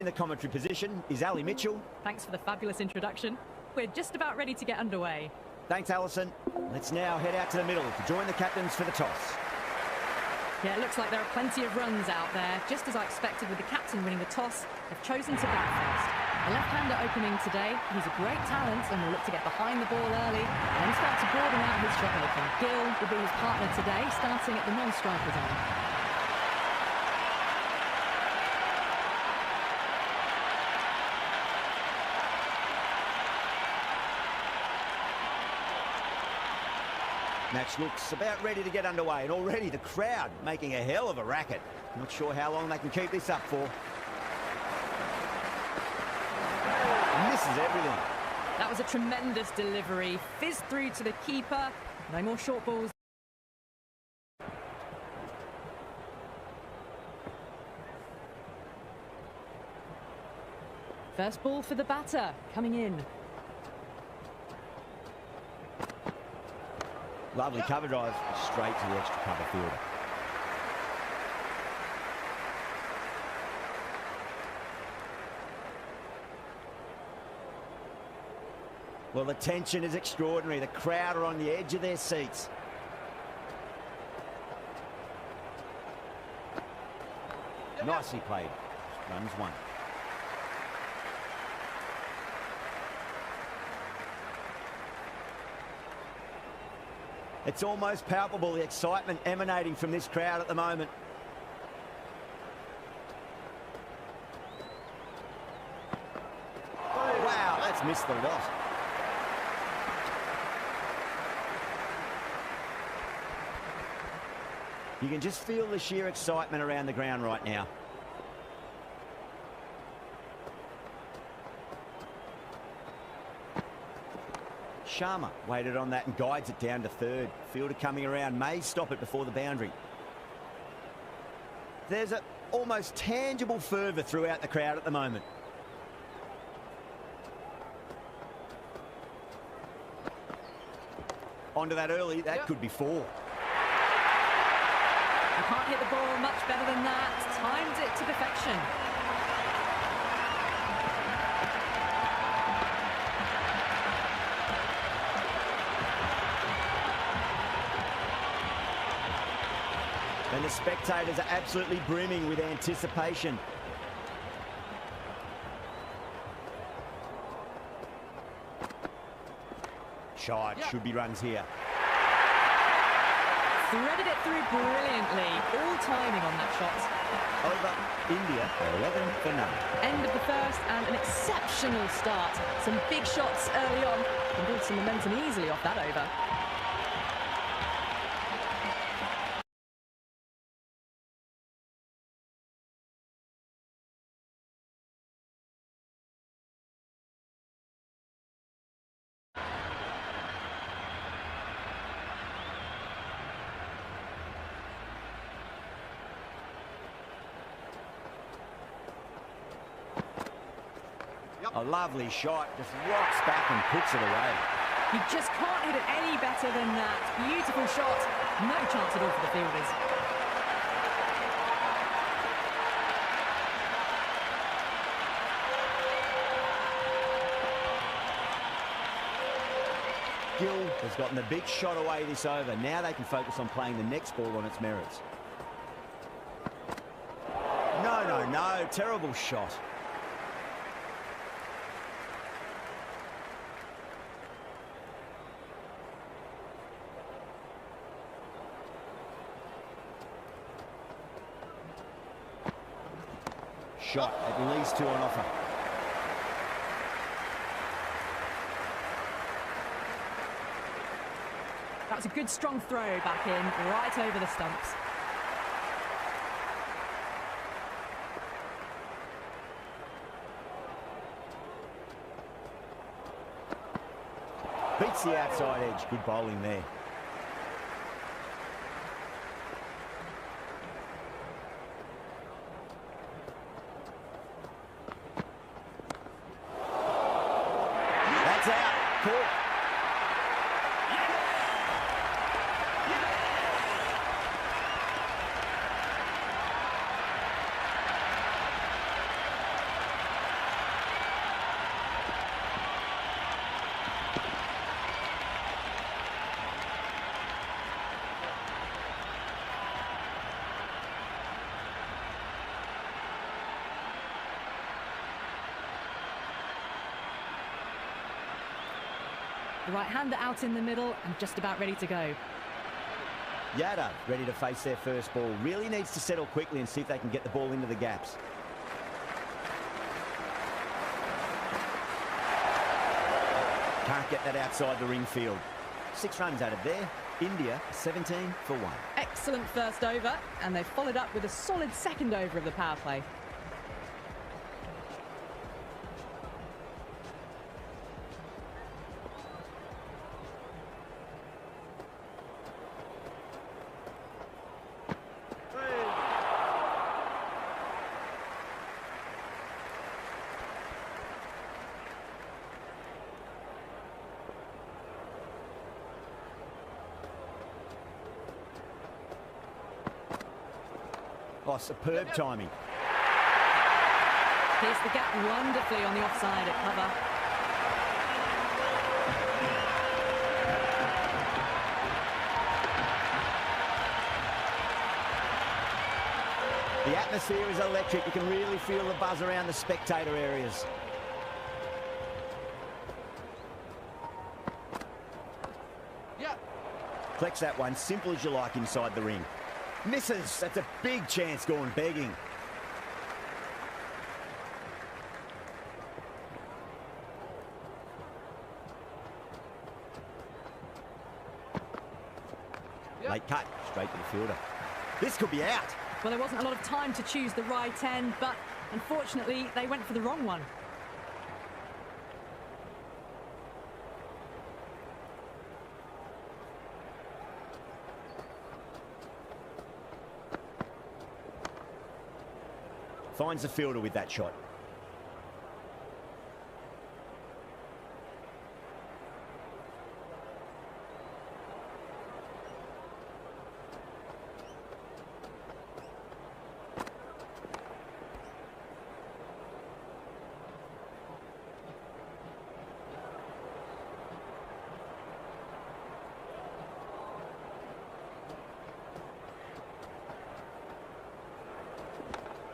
In the commentary position is Ali Mitchell. Thanks for the fabulous introduction. We're just about ready to get underway. Thanks, Alison. Let's now head out to the middle to join the captains for the toss. Yeah, it looks like there are plenty of runs out there. Just as I expected with the captain winning the toss, they've chosen to bat first. A left-hander opening today. He's a great talent and will look to get behind the ball early and then start to broaden out his shot making. Gill will be his partner today, starting at the non-striker's end. Match looks about ready to get underway, and already the crowd making a hell of a racket. Not sure how long they can keep this up for. Misses everything. That was a tremendous delivery. Fizzed through to the keeper. No more short balls. First ball for the batter, coming in. Lovely cover drive straight to the extra cover fielder. Well, the tension is extraordinary. The crowd are on the edge of their seats. Nicely played. Runs one. It's almost palpable, the excitement emanating from this crowd at the moment. Wow, that's missed the lot. You can just feel the sheer excitement around the ground right now. Sharma waited on that and guides it down to third. Fielder coming around may stop it before the boundary. There's an almost tangible fervour throughout the crowd at the moment. Onto that early, that could be four. You can't hit the ball much better than that. Timed it to perfection. And the spectators are absolutely brimming with anticipation. Shot, should be runs here. Threaded it through brilliantly. All timing on that shot. Over India, 11 for none. End of the first and an exceptional start. Some big shots early on and build some momentum easily off that over. A lovely shot, just rocks back and puts it away. You just can't hit it any better than that. Beautiful shot. No chance at all for the fielders. Gill has gotten the big shot away this over. Now they can focus on playing the next ball on its merits. No. Terrible shot. Shot, at least two on offer. That was a good strong throw back in, right over the stumps. Beats the outside edge, good bowling there. That's out. Cool. The right-hander out in the middle and just about ready to go. Yada ready to face their first ball. Really needs to settle quickly and see if they can get the ball into the gaps. Can't get that outside the ring field. 6 runs added there. India 17 for 1. Excellent first over, and they've followed up with a solid second over of the power play. Oh, superb timing. Here's the gap wonderfully on the offside at cover. The atmosphere is electric. You can really feel the buzz around the spectator areas. Yeah. Collects that one, simple as you like inside the ring. Misses. That's a big chance going begging. Yep. Late cut, straight to the fielder. This could be out. Well, there wasn't a lot of time to choose the right end, but unfortunately, they went for the wrong one. Finds the fielder with that shot.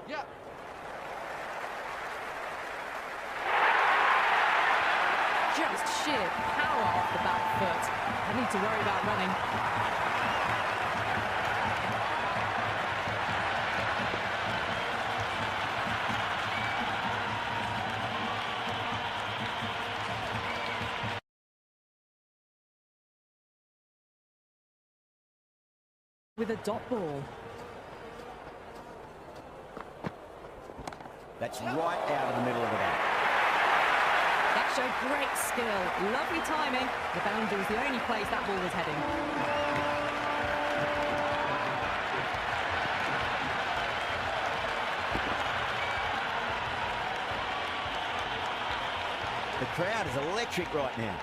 Yeah. Just sheer power off the back foot. I need to worry about running. With a dot ball. That's right out of the middle of the bat. That showed great skill. Lovely timing. The boundary was the only place that ball was heading. The crowd is electric right now.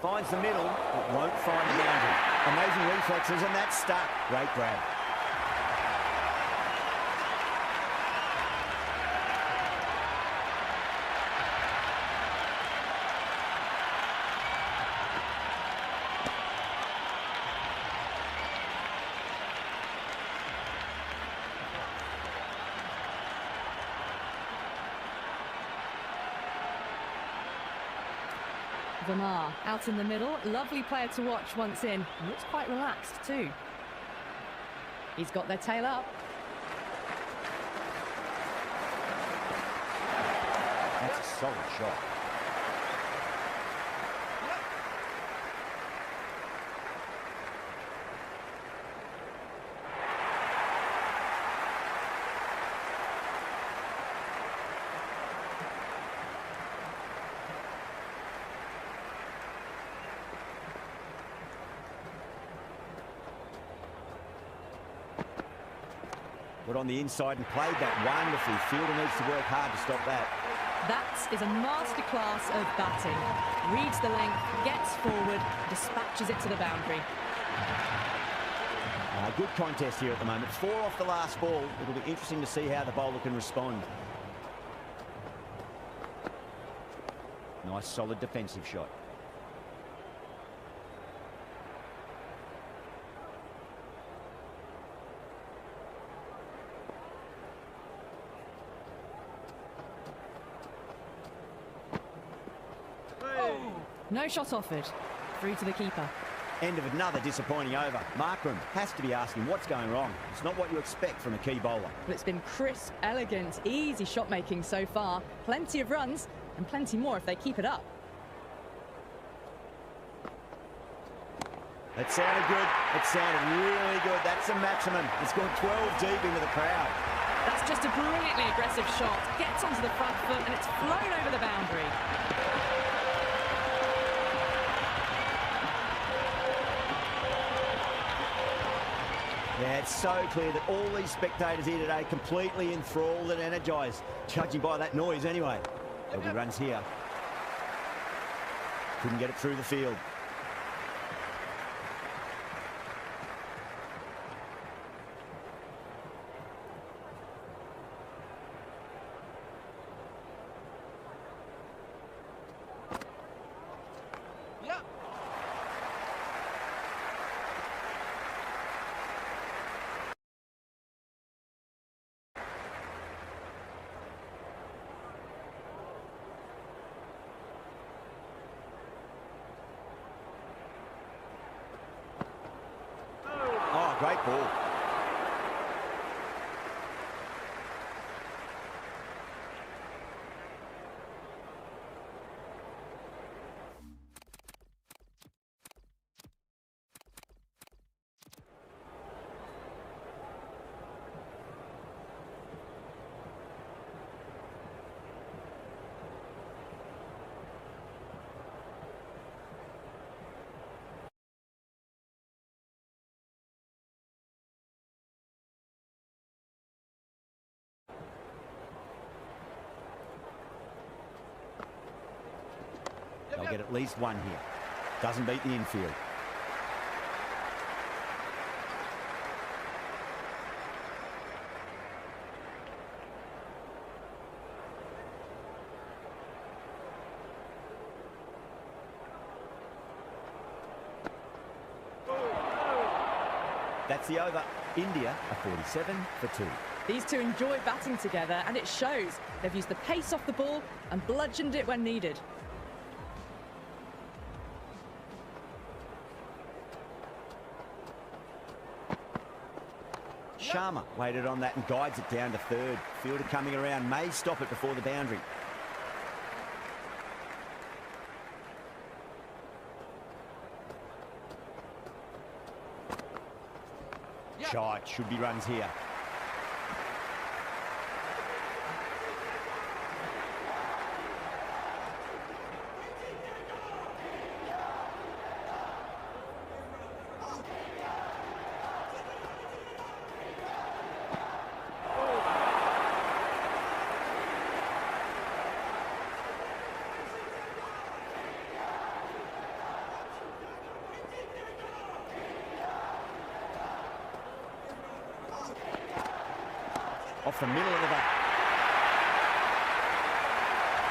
Finds the middle, but won't find the boundary. Amazing reflexes, and that's stuck. Great grab. Verma out in the middle. Lovely player to watch once in. Looks quite relaxed too. He's got their tail up. That's a solid shot. Got on the inside and played that wonderfully. Fielder needs to work hard to stop that. That is a masterclass of batting. Reads the length, gets forward, dispatches it to the boundary. Good contest here at the moment. 4 off the last ball. It'll be interesting to see how the bowler can respond. Nice, solid defensive shot. No shot offered. Through to the keeper. End of another disappointing over. Markram has to be asking what's going wrong. It's not what you expect from a key bowler. Well, it's been crisp, elegant, easy shot making so far. Plenty of runs and plenty more if they keep it up. It sounded good. It sounded really good. That's a maximum. It's gone 12 deep into the crowd. That's just a brilliantly aggressive shot. Gets onto the front foot and it's flown over the boundary. Yeah, it's so clear that all these spectators here today completely enthralled and energised, judging by that noise anyway. There'll be runs here. Couldn't get it through the field. Yeah. Oh, great ball. They'll get at least one here. Doesn't beat the infield. That's the over. India are 47 for 2. These two enjoy batting together and it shows. They've used the pace off the ball and bludgeoned it when needed. Sharma waited on that and guides it down to third. Fielder coming around may stop it before the boundary. Yeah. Shot, should be runs here. Off the middle of the bat.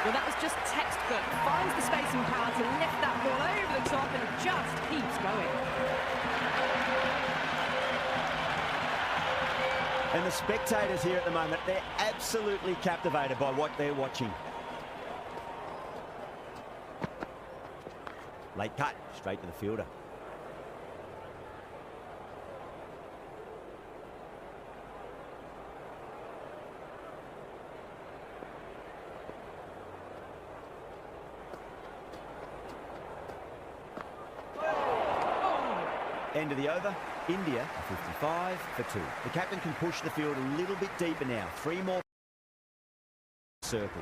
Well, that was just textbook. Finds the space and power to lift that ball over the top and it just keeps going. And the spectators here at the moment, they're absolutely captivated by what they're watching. Late cut, straight to the fielder. End of the over. India are 55 for 2. The captain can push the field a little bit deeper now. 3 more circle.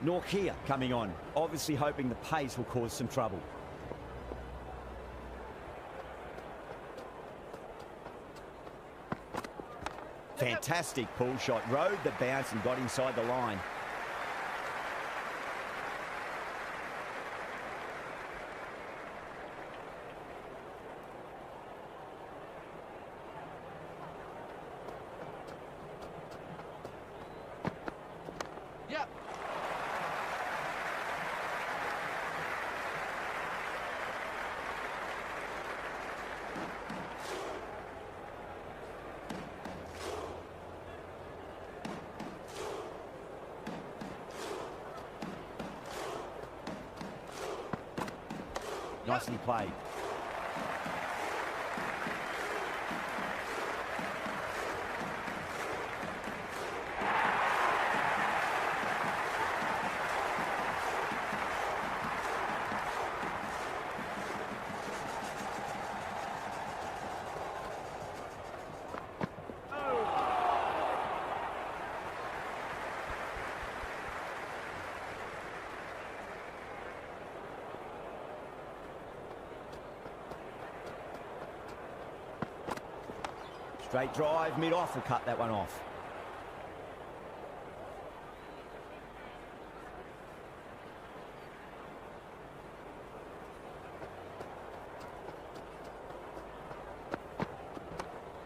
Norkia coming on, obviously hoping the pace will cause some trouble. Fantastic pull shot, rode the bounce and got inside the line. Nicely played. Straight drive, mid-off, will cut that one off.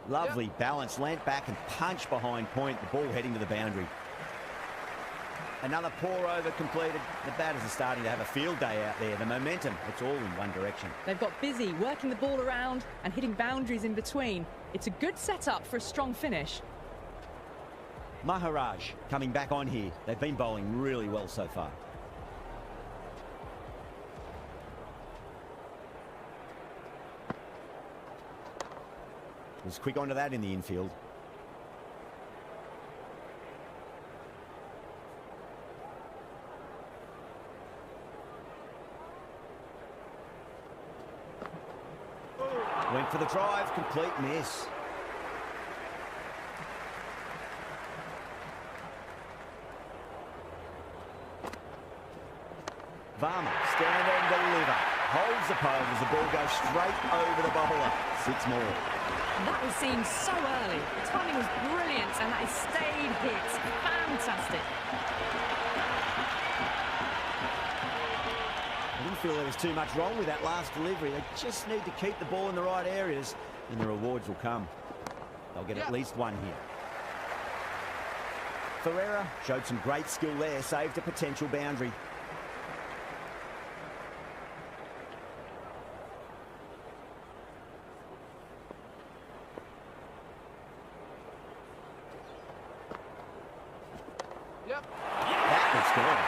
Lovely balance, leant back and punch behind point, the ball heading to the boundary. Another pour over completed. The batters are starting to have a field day out there. The momentum, it's all in one direction. They've got busy working the ball around and hitting boundaries in between. It's a good setup for a strong finish. Maharaj coming back on here. They've been bowling really well so far. Was quick onto that in the infield. Went for the drive, complete miss. Varma, stand and deliver. Holds the pole as the ball goes straight over the bowler. 6 more. That was seen so early. The timing was brilliant and that is stayed hit. Fantastic. I didn't feel there was too much wrong with that last delivery. They just need to keep the ball in the right areas and the rewards will come. They'll get at least one here. Ferreira showed some great skill there, saved a potential boundary. That was good.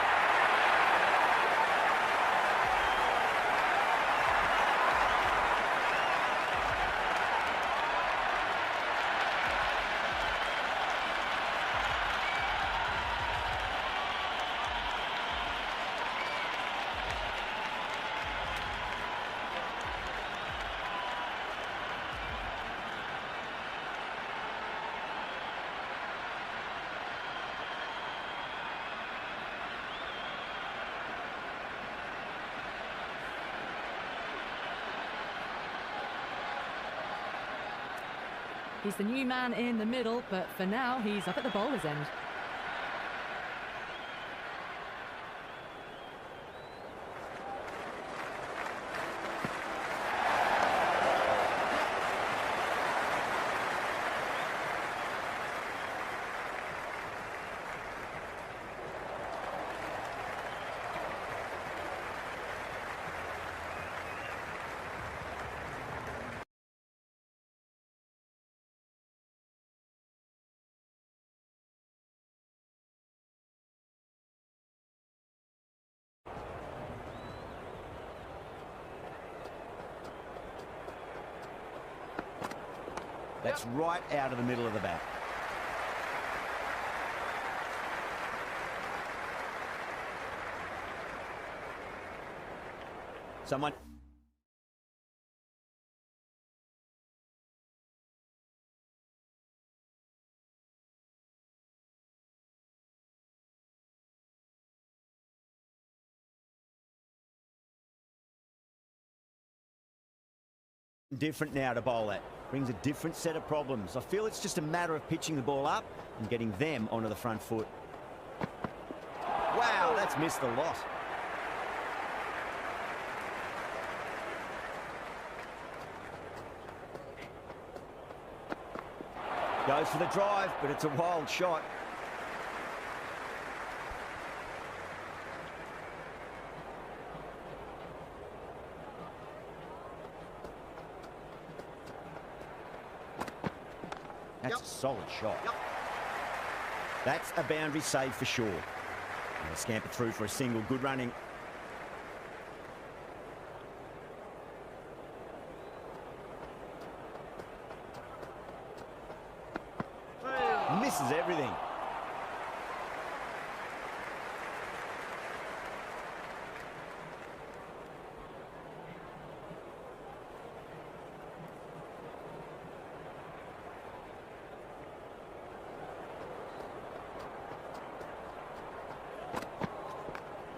He's the new man in the middle, but for now, he's up at the bowler's end. That's right out of the middle of the bat. Someone... different now to bowl at. Brings a different set of problems. I feel it's just a matter of pitching the ball up and getting them onto the front foot. Wow, that's missed a lot. Goes for the drive, but it's a wild shot. That's a solid shot. That's a boundary save for sure. And they scamper through for a single. Good running. misses everything.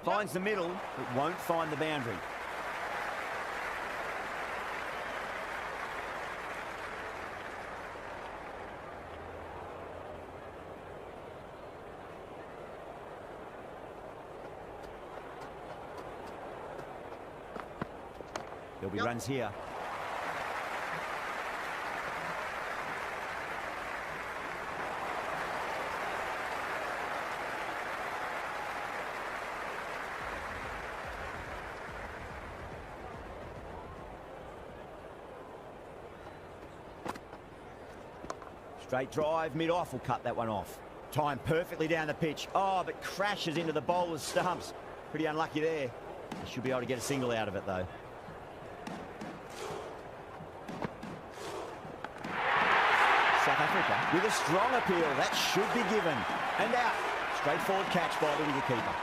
Finds the middle, but won't find the boundary. There'll be runs here. Straight drive, mid-off will cut that one off. Timed perfectly down the pitch. Oh, but crashes into the bowler's stumps. Pretty unlucky there. He should be able to get a single out of it, though. South Africa with a strong appeal. That should be given. And out. Straightforward catch by the wicketkeeper.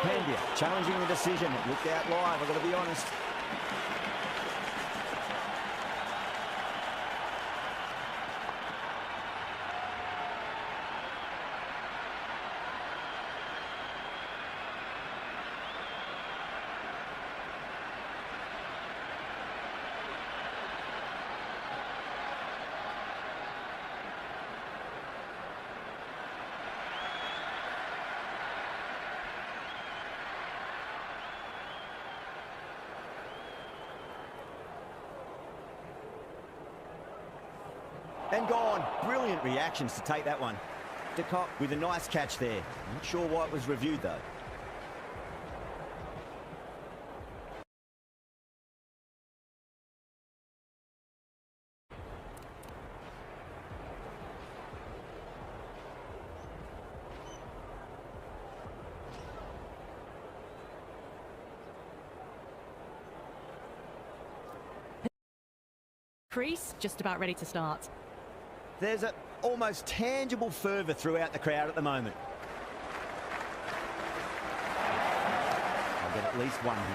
Pandya challenging the decision. It looked out live, I've got to be honest. And gone. Brilliant reactions to take that one. De Kock with a nice catch there. Not sure why it was reviewed, though. Crease just about ready to start. There's an almost tangible fervour throughout the crowd at the moment. I'll get at least one here.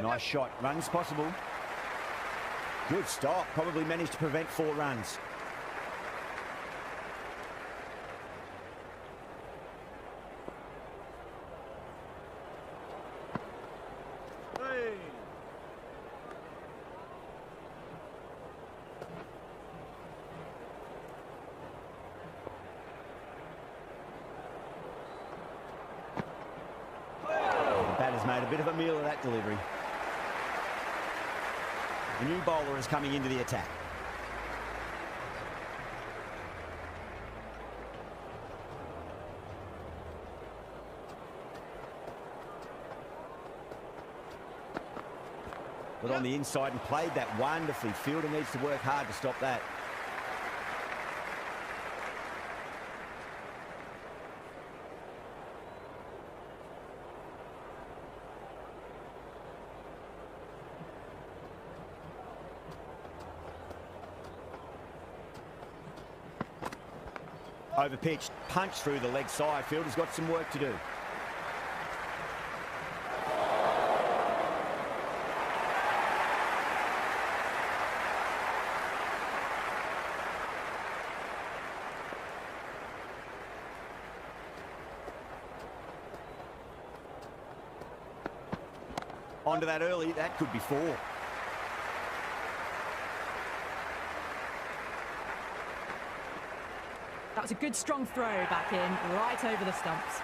Nice shot. Runs possible. Good stop. Probably managed to prevent 4 runs. Hey. The batter's made a bit of a meal of that delivery. The new bowler is coming into the attack. Got on the inside and played that wonderfully. Fielder needs to work hard to stop that. Over-pitched, punch through the leg side. Fielder's got some work to do. Onto that early, that could be 4. That was a good strong throw back in, right over the stumps.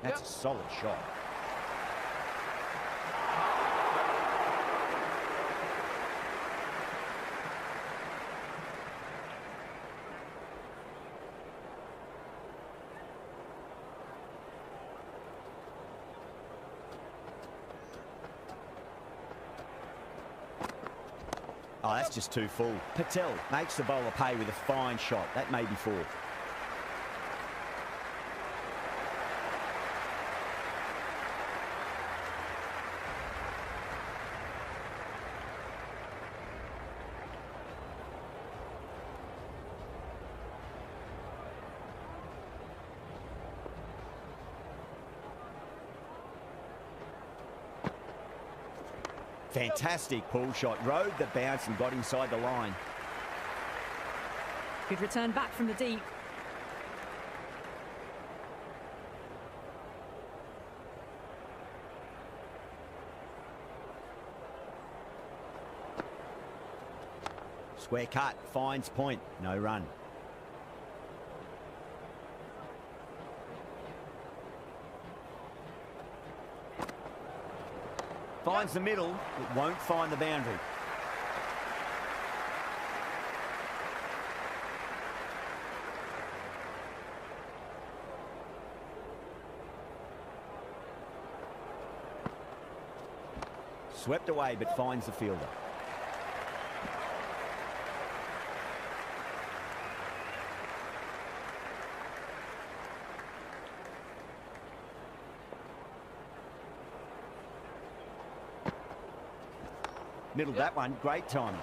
That's a solid shot. Oh, that's just too full. Patel makes the bowler pay with a fine shot. That may be 4. Fantastic pull shot. Rode the bounce and got inside the line. Good return back from the deep. Square cut. Finds point. No run. Finds the middle, it won't find the boundary. Swept away, but finds the fielder. Middled that one, great timing.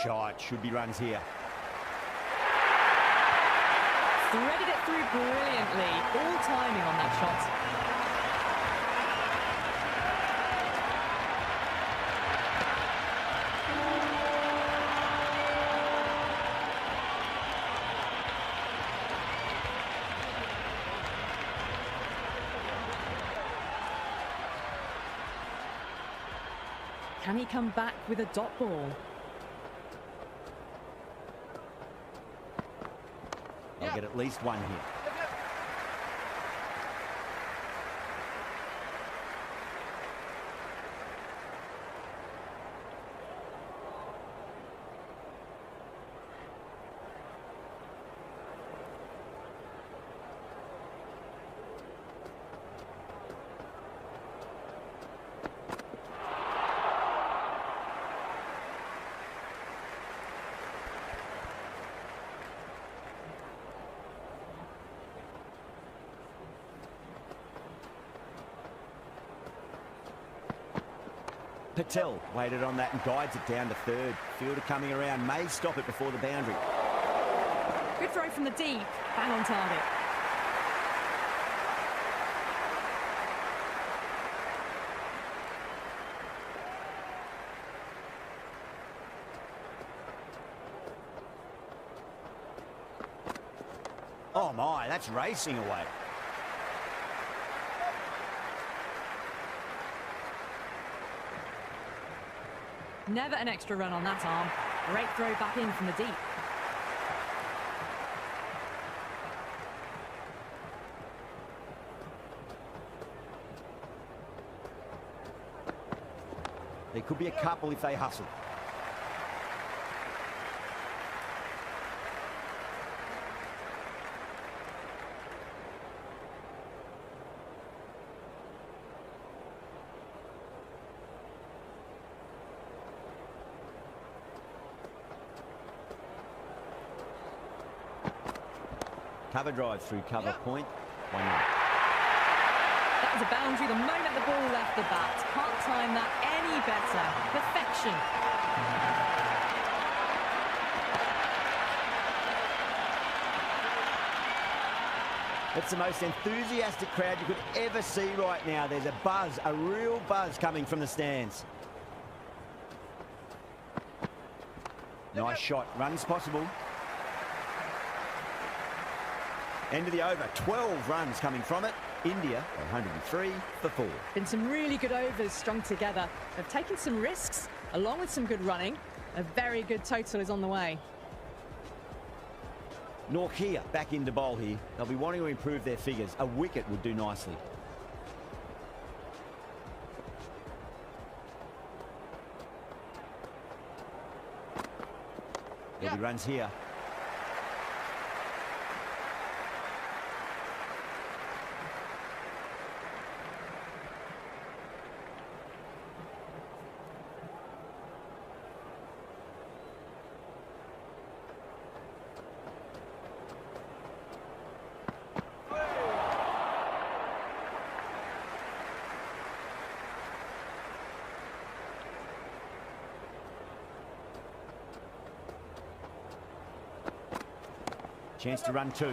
Shot, should be runs here. Threaded it through brilliantly. All timing on that shot. Can he come back with a dot ball? I'll get at least one here. Patel waited on that and guides it down to third. Fielder coming around, may stop it before the boundary. Good throw from the deep, bang on target. Oh my, that's racing away. Never an extra run on that arm. Great throw back in from the deep. There could be a couple if they hustle. Cover drive through cover point. 1-0. That was a boundary the moment the ball left the bat. Can't time that any better. Perfection. It's the most enthusiastic crowd you could ever see right now. There's a buzz, a real buzz coming from the stands. Nice shot. Runs possible. End of the over, 12 runs coming from it. India 103 for 4. Been some really good overs strung together. They've taken some risks along with some good running. A very good total is on the way. Norkia back into bowl here. They'll be wanting to improve their figures. A wicket would do nicely. There'll be runs here. Chance to run 2.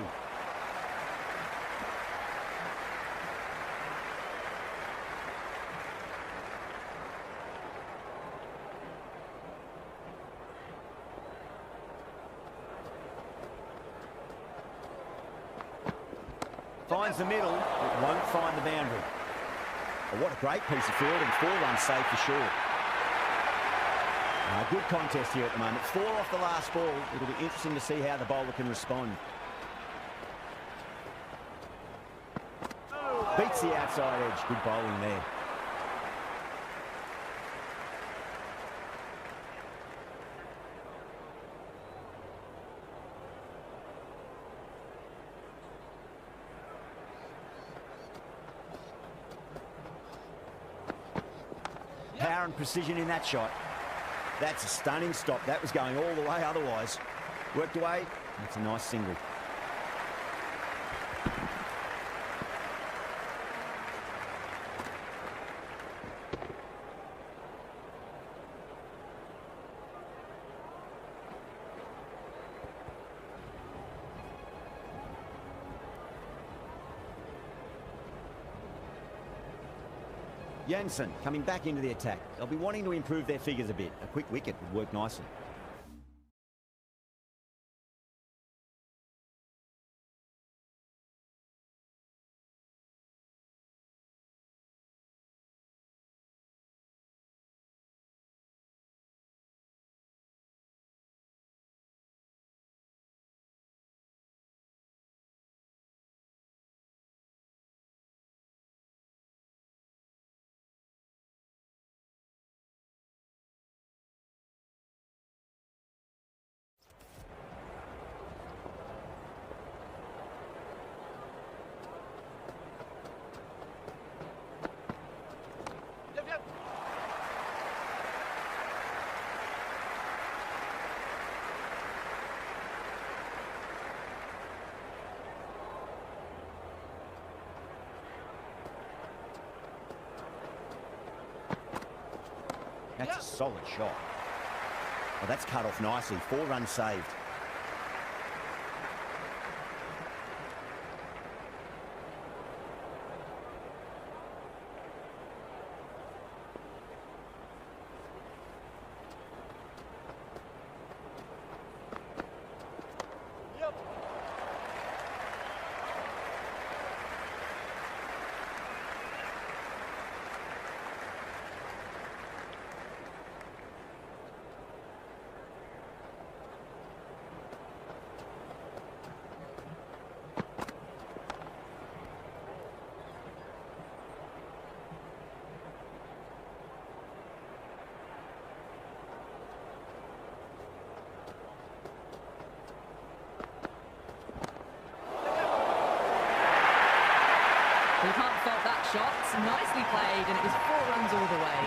Finds the middle, but won't find the boundary. Oh, what a great piece of fielding. 4 runs saved for short. Good contest here at the moment. 4 off the last ball. It'll be interesting to see how the bowler can respond. Beats the outside edge. Good bowling there. Power and precision in that shot. That's a stunning stop. That was going all the way otherwise. Worked away. That's a nice single. Jansen coming back into the attack. They'll be wanting to improve their figures a bit. A quick wicket would work nicely. That's a solid shot. Well, that's cut off nicely. 4 runs saved. You can't fault that shot. Nicely played, and it was 4 runs all the way.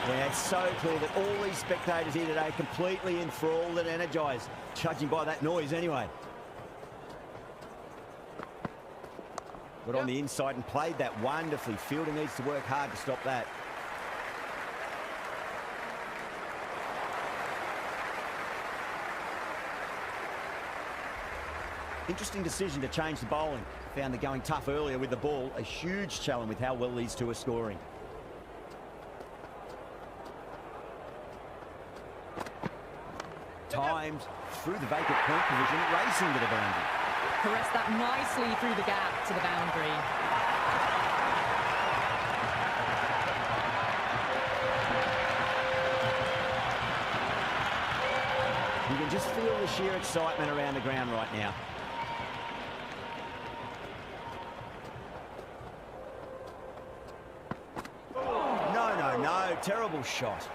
Yeah, it's so clear that all these spectators here today completely enthralled and energised, judging by that noise anyway. Got on the inside and played that wonderfully. Fielder needs to work hard to stop that. Interesting decision to change the bowling. Found they're going tough earlier with the ball. A huge challenge with how well these two are scoring. timed through the vacant point position, racing to the boundary. Caressed that nicely through the gap to the boundary. You can just feel the sheer excitement around the ground right now. No, terrible shot.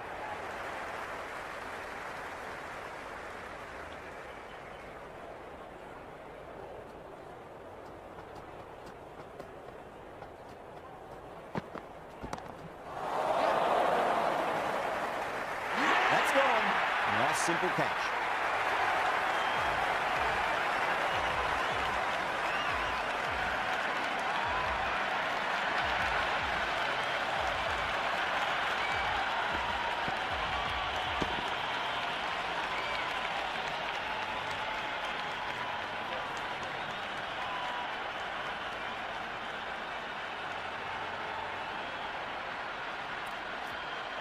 That's gone. Nice simple catch.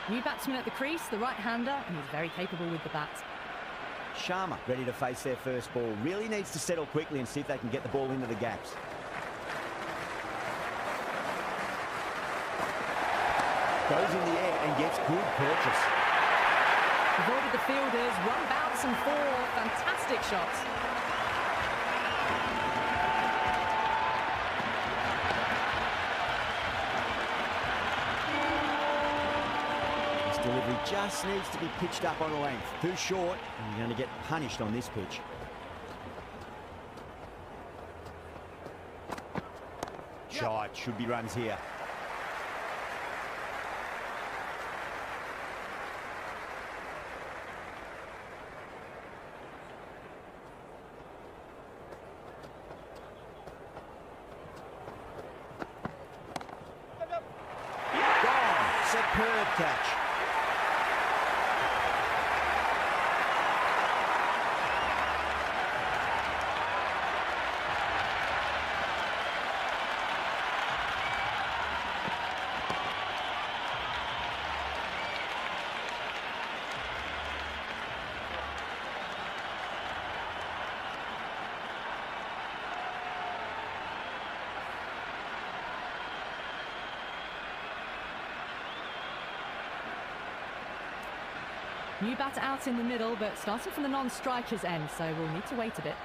New batsman at the crease, the right-hander, and he's very capable with the bat. Sharma ready to face their first ball. Really needs to settle quickly and see if they can get the ball into the gaps. Goes in the air and gets good purchase. Avoided the fielders, one bounce and four. Fantastic shots. Delivery just needs to be pitched up on a length. Too short, and you're going to get punished on this pitch. Shot, should be runs here. Gone, superb catch. New batter out in the middle, but starting from the non-striker's end, so we'll need to wait a bit.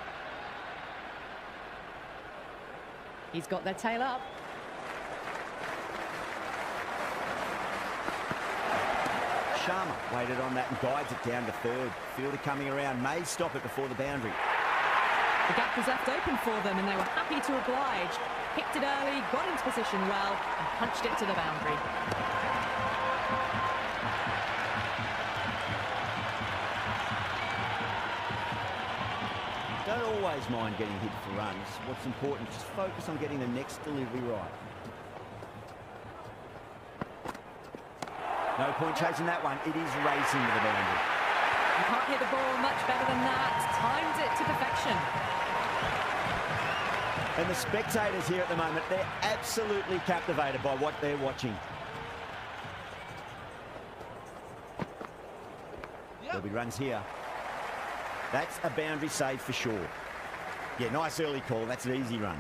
He's got their tail up. Sharma waited on that and guides it down to third. Fielder coming around, may stop it before the boundary. The gap was left open for them and they were happy to oblige. Picked it early, got into position well, and punched it to the boundary. Don't always mind getting hit for runs. What's important is just focus on getting the next delivery right. No point chasing that one. It is racing to the boundary. You can't hit the ball much better than that. Timed it to perfection. And the spectators here at the moment, they're absolutely captivated by what they're watching. There'll be runs here. That's a boundary save for sure. Yeah, nice early call. That's an easy run.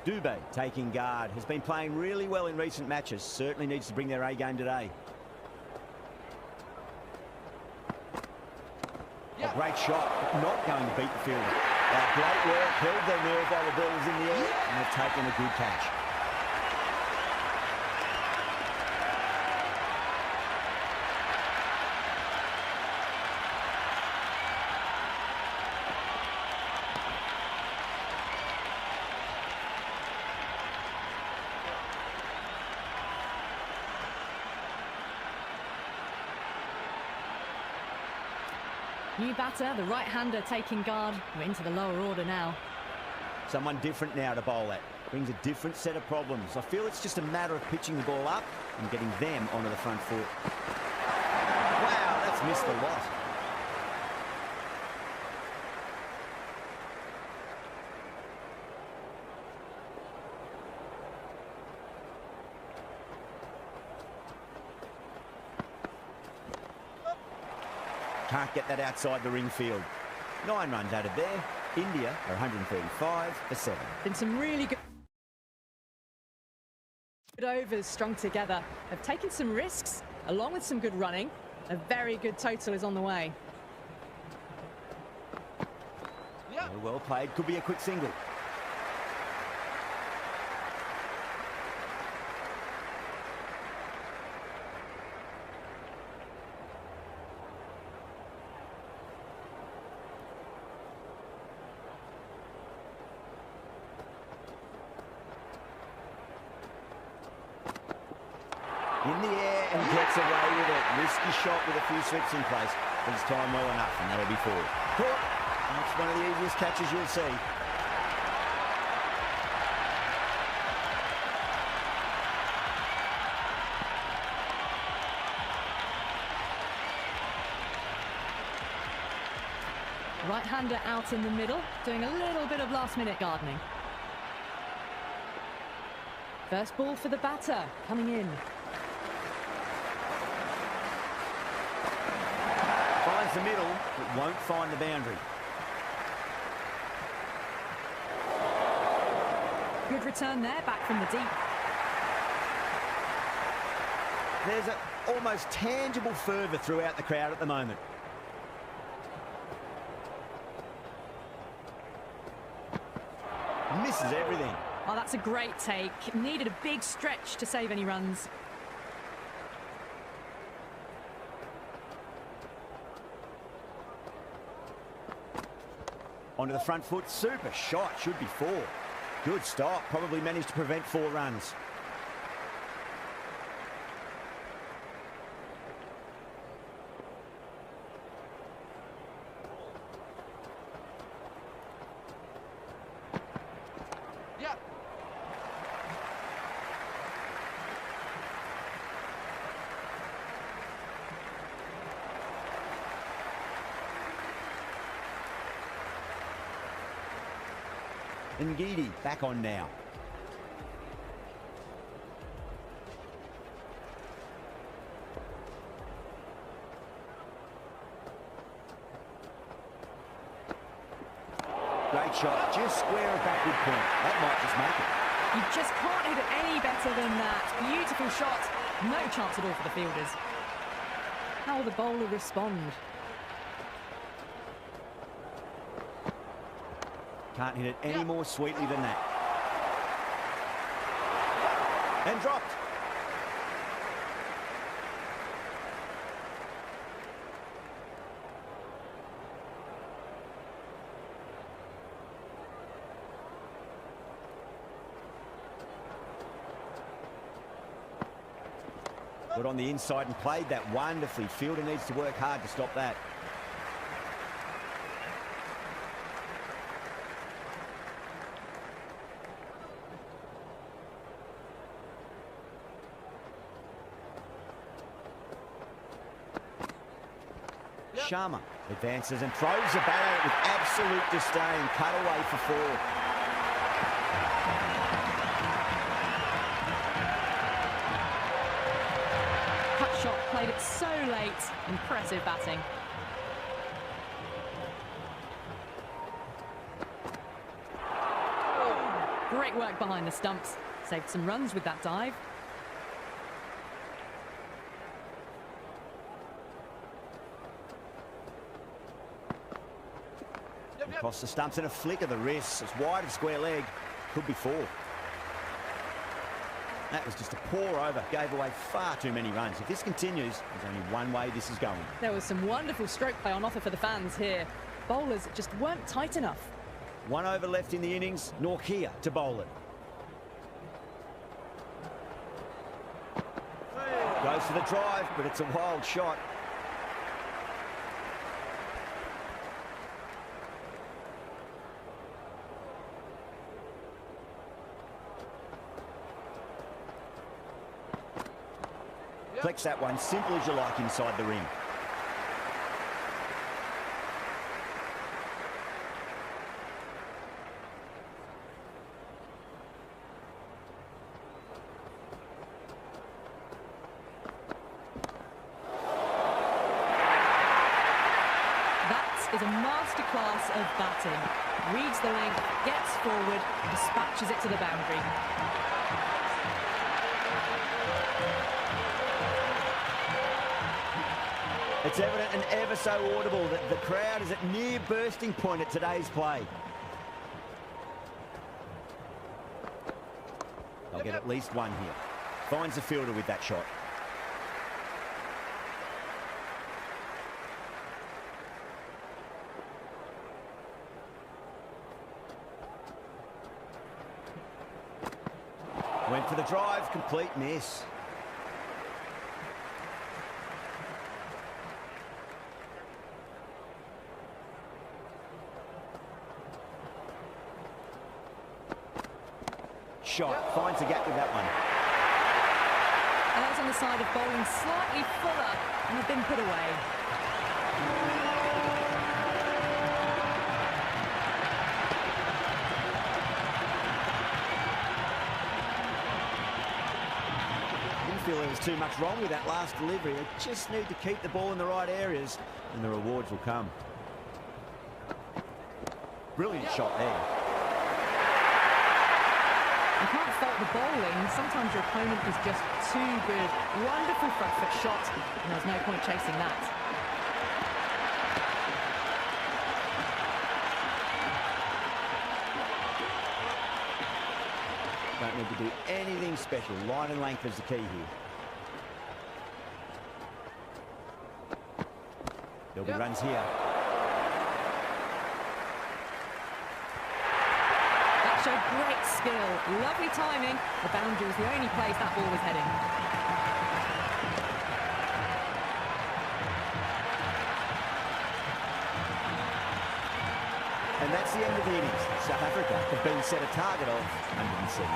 Dubé taking guard. Has been playing really well in recent matches. Certainly needs to bring their A game today. A great shot, but not going to beat the fielder. Great work. Held their nerve while the ball was in the air, and they've taken a good catch. New batter, the right-hander taking guard. We're into the lower order now. Someone different now to bowl at. Brings a different set of problems. I feel it's just a matter of pitching the ball up and getting them onto the front foot. Wow, that's missed a lot. Can't get that outside the ring field. 9 runs added there. India are 135 for 7. Been some really good overs strung together. Have taken some risks along with some good running. A very good total is on the way. Well played. Could be a quick single. In the air and gets away with it. Risky shot with a few slips in place, but it's timed well enough, and that'll be 4. Caught. That's one of the easiest catches you'll see. Right-hander out in the middle, doing a little bit of last-minute gardening. First ball for the batter, coming in. Finds the middle, but won't find the boundary. Good return there, back from the deep. There's an almost tangible fervour throughout the crowd at the moment. Misses everything. Oh, that's a great take. Needed a big stretch to save any runs. Onto the front foot, super shot, should be 4. Good stop, probably managed to prevent 4 runs. Yeah. Ngidi back on now. Great shot, just square of backward point. That might just make it. You just can't hit it any better than that. Beautiful shot. No chance at all for the fielders. How will the bowler respond? Can't hit it any more sweetly than that. And dropped. Got on the inside and played that wonderfully. Fielder needs to work hard to stop that. Sharma advances and throws the bat at it with absolute disdain. Cut away for 4. Cut shot, played it so late. Impressive batting. Great work behind the stumps. Saved some runs with that dive. Across the stumps and a flick of the wrist. It's wide of square leg. Could be 4. That was just a pour over. Gave away far too many runs. If this continues, there's only one way this is going. There was some wonderful stroke play on offer for the fans here. Bowlers just weren't tight enough. 1 over left in the innings. Norkia to bowl it. Goes for the drive, but it's a wild shot. Flex that one, simple as you like inside the ring. is a masterclass of batting. Reads the length, gets forward, dispatches it to the boundary. It's evident and ever so audible that the crowd is at near bursting point at today's play. They'll get at least one here. Finds the fielder with that shot. Went for the drive, complete miss. Shot, finds a gap with that one. Eyes on the side of bowling slightly fuller and have been put away. Didn't feel there was too much wrong with that last delivery. They just need to keep the ball in the right areas and the rewards will come. Brilliant shot there. You can't fault the bowling. Sometimes your opponent is just too good. Wonderful front foot shot, and there's no point chasing that. Don't need to do anything special. Line and length is the key here. There'll be runs here. Showed great skill, lovely timing. The boundary was the only place that ball was heading. And that's the end of the innings. South Africa have been set a target of 170.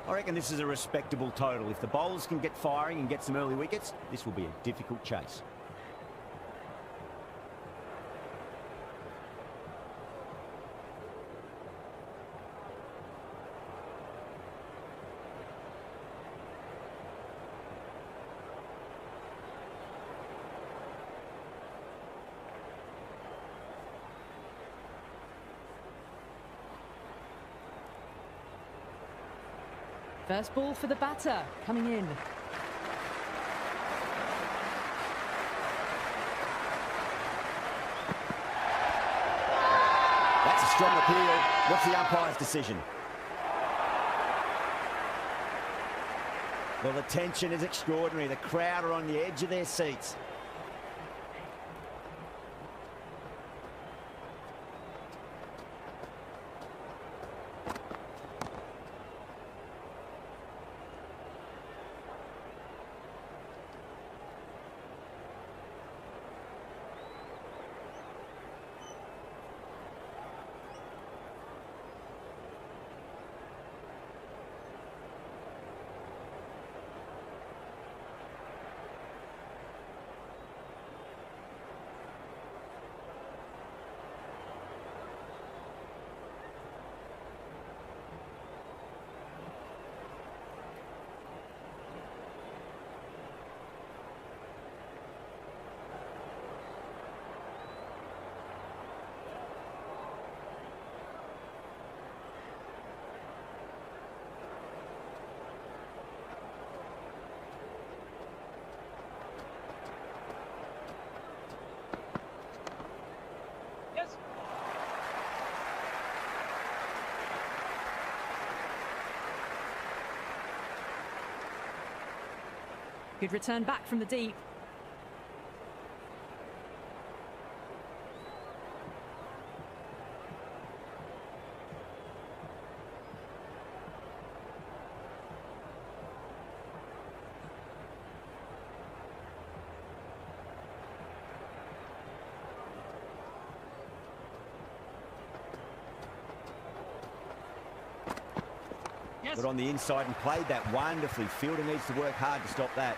I reckon this is a respectable total. If the bowlers can get firing and get some early wickets, this will be a difficult chase. First ball for the batter, coming in. strong appeal. What's the umpire's decision? Well, the tension is extraordinary. The crowd are on the edge of their seats. Good return back from the deep. Got on the inside and played that wonderfully. Fielder needs to work hard to stop that.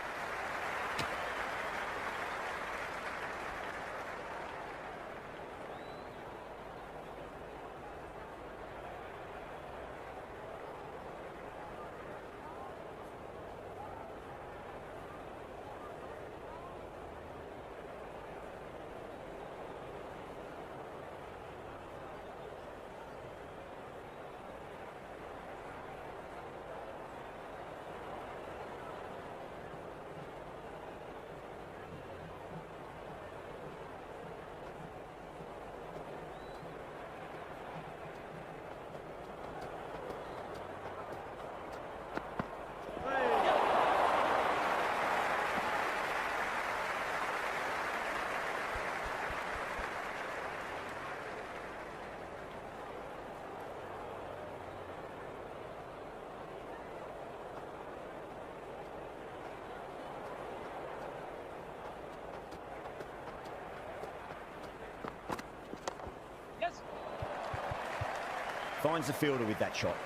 Finds the fielder with that shot.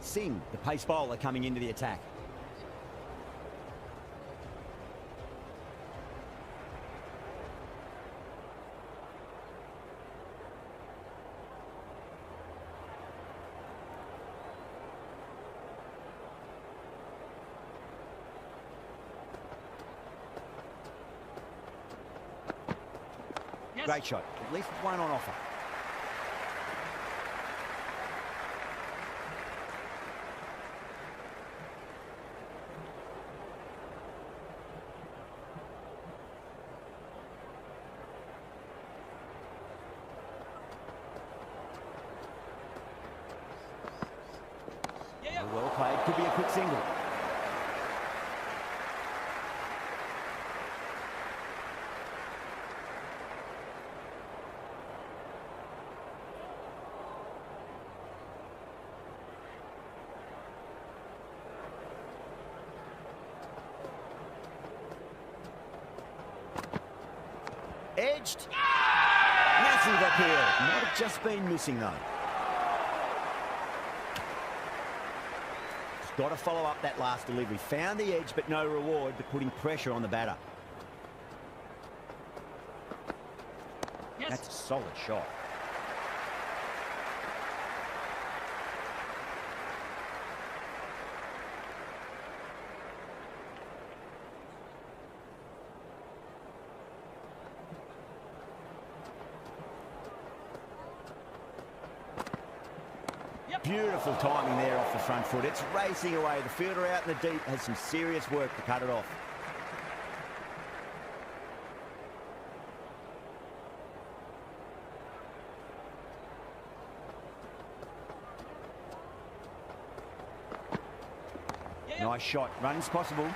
Singh, the pace bowler, coming into the attack. Great shot. At least one on offer. Well played. Could be a quick single. Edged. Massive appeal. Might have just been missing though. He's got to follow up that last delivery. Found the edge but no reward, but putting pressure on the batter. Yes. That's a solid shot. Beautiful timing there off the front foot. It's racing away. The fielder out in the deep has some serious work to cut it off. Nice shot. Runs possible.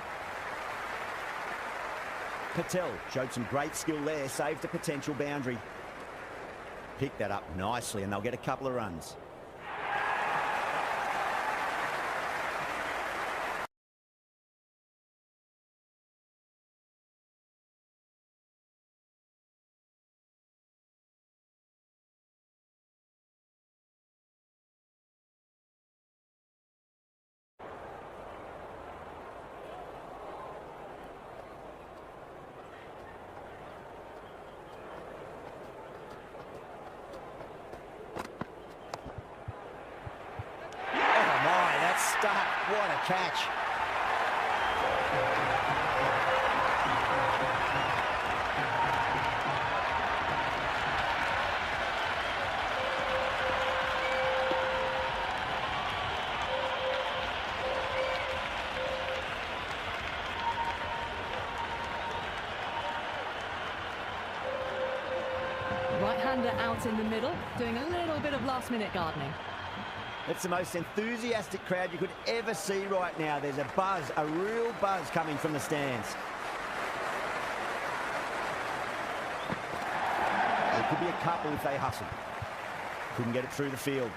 Patel showed some great skill there. Saved a potential boundary. Picked that up nicely and they'll get a couple of runs. What a catch. Right-hander out in the middle, doing a little bit of last-minute gardening. It's the most enthusiastic crowd you could ever see right now. There's a buzz, a real buzz coming from the stands. There could be a couple if they hustle. Couldn't get it through the field.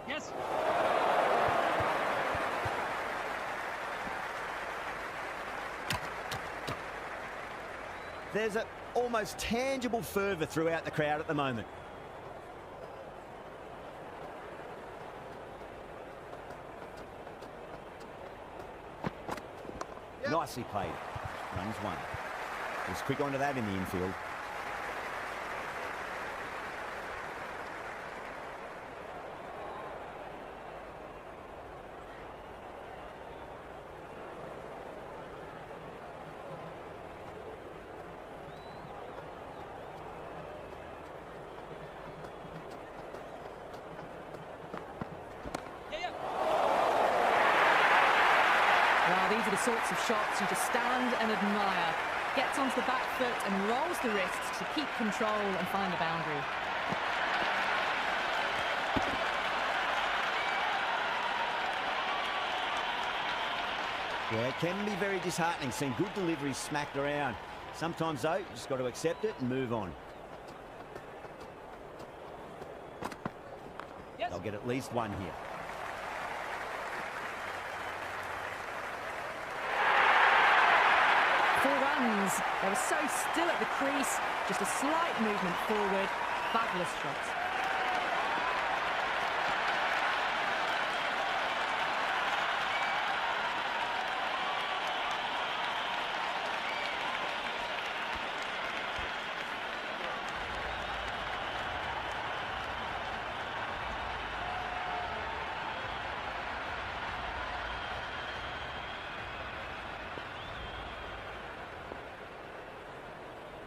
Yes. There's an almost tangible fervour throughout the crowd at the moment. Yep. Nicely played. Runs one. He's quick onto that in the infield. These are the sorts of shots you just stand and admire. Gets onto the back foot and rolls the wrists to keep control and find the boundary. Yeah, it can be very disheartening seeing good deliveries smacked around. Sometimes, though, you just got to accept it and move on. Yes. They'll get at least one here. Runs. They were so still at the crease, just a slight movement forward. Fabulous shots.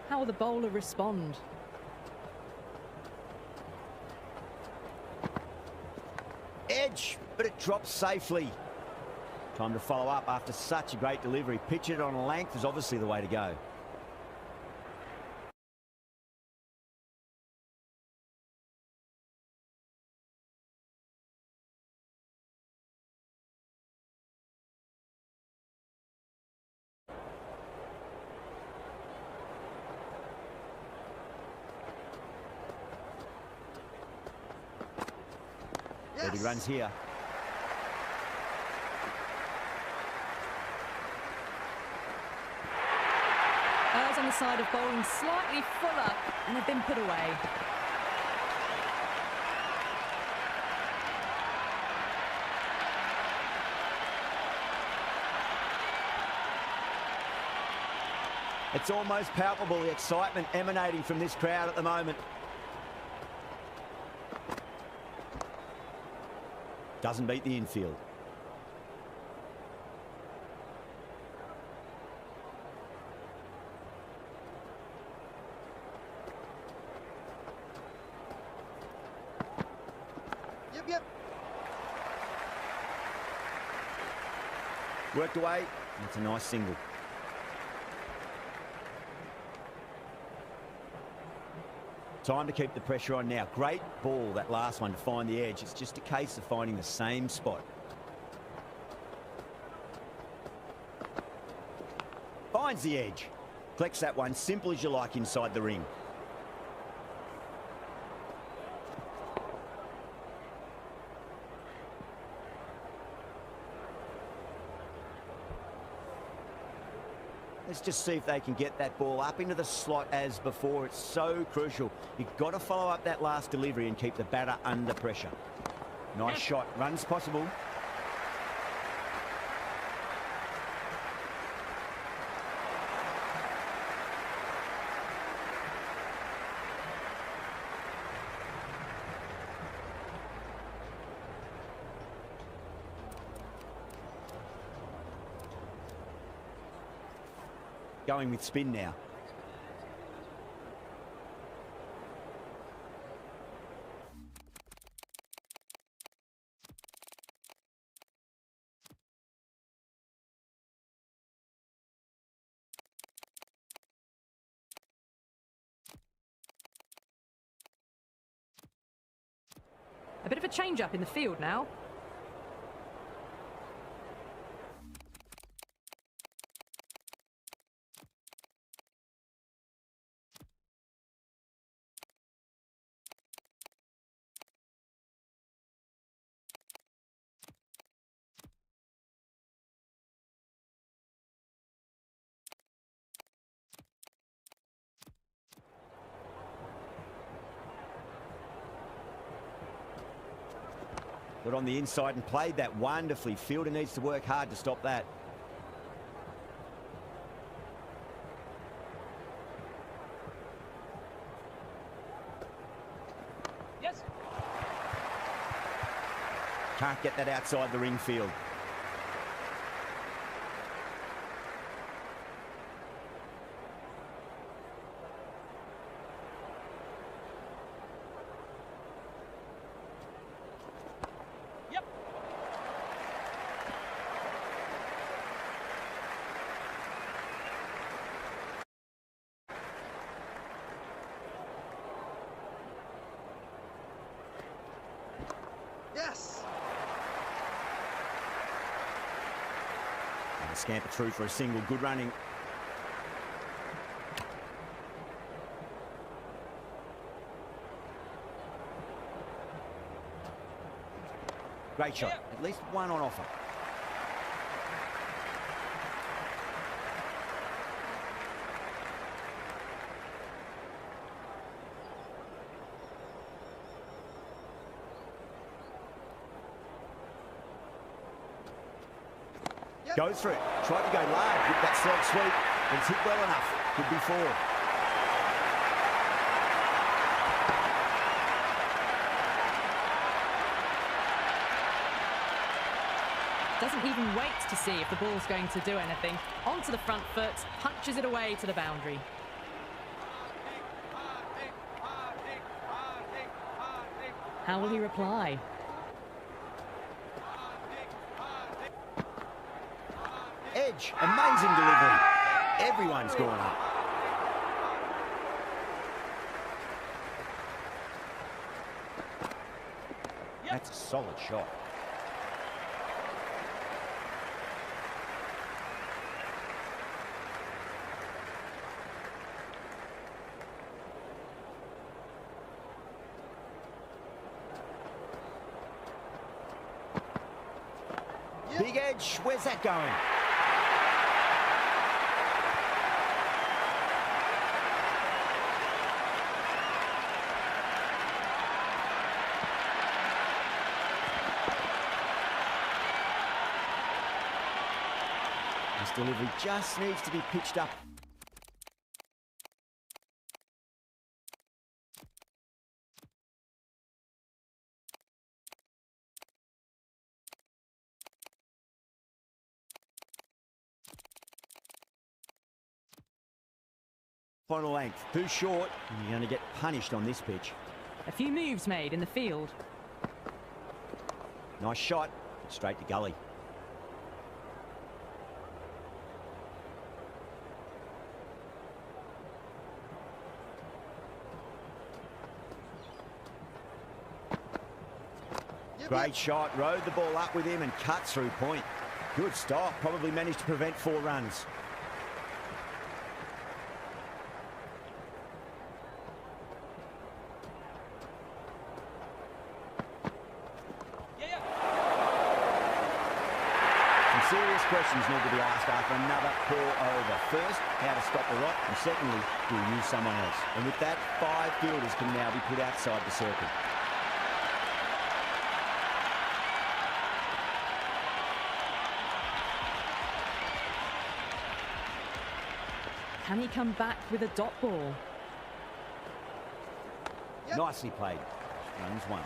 How will the bowler respond? Edge, but it drops safely. Time to follow up after such a great delivery. Pitch it on length is obviously the way to go. Yes. He runs here. Errs on the side of bowling slightly fuller and have been put away. It's almost palpable, the excitement emanating from this crowd at the moment. Doesn't beat the infield. Yep. Worked away. That's a nice single. Time to keep the pressure on now. Great ball, that last one, to find the edge. It's just a case of finding the same spot. Finds the edge. Collects that one, simple as you like, inside the ring. Let's just see if they can get that ball up into the slot as before. It's so crucial. You've got to follow up that last delivery and keep the batter under pressure. Nice shot. Runs possible. Going with spin now. A bit of a change-up in the field now. Got on the inside and played that wonderfully. Fielder needs to work hard to stop that. Yes. Can't get that outside the ring field. Yes. And a scamper through for a single. Good running. Great shot. At least one on offer. Goes for it. Tried to go large with that slog sweep. It's hit well enough. Could be four. Doesn't even wait to see if the ball's going to do anything. Onto the front foot, punches it away to the boundary. How will he reply? Edge. Amazing delivery. Everyone's gone up. That's a solid shot. Big edge. Where's that going? This delivery just needs to be pitched up. Final length, too short, and you're going to get punished on this pitch. A few moves made in the field. Nice shot, straight to gully. Great shot, rode the ball up with him and cut through point. Good stop, probably managed to prevent 4 runs. Some serious questions need to be asked after another poor over. First, how to stop the rot, and secondly, do you use someone else? And with that, 5 fielders can now be put outside the circle. Can he come back with a dot ball? Yep. Nicely played. Runs 1.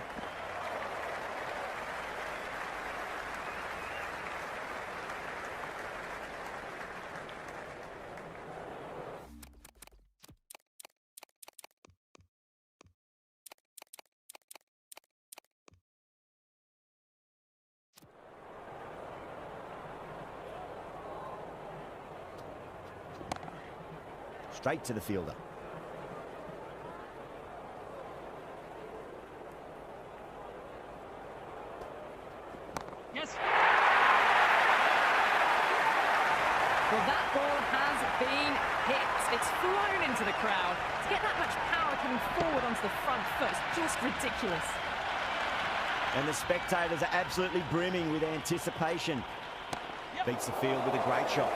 Straight to the fielder. Yes. Well, that ball has been hit. It's flown into the crowd. To get that much power coming forward onto the front foot is just ridiculous. And the spectators are absolutely brimming with anticipation. Yep. Beats the field with a great shot.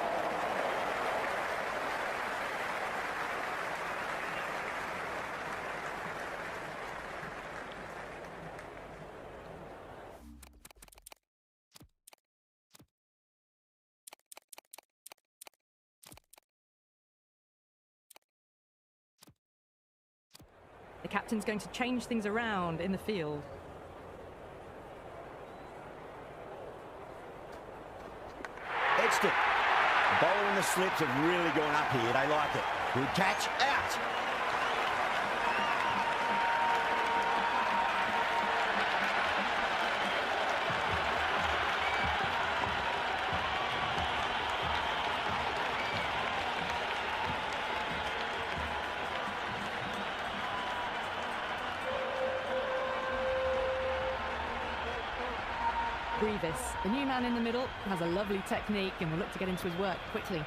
The captain's going to change things around in the field. Edged it. The bowler and the slips have really gone up here. They like it. Good catch. Out. Grievous, the new man in the middle, has a lovely technique and will look to get into his work quickly.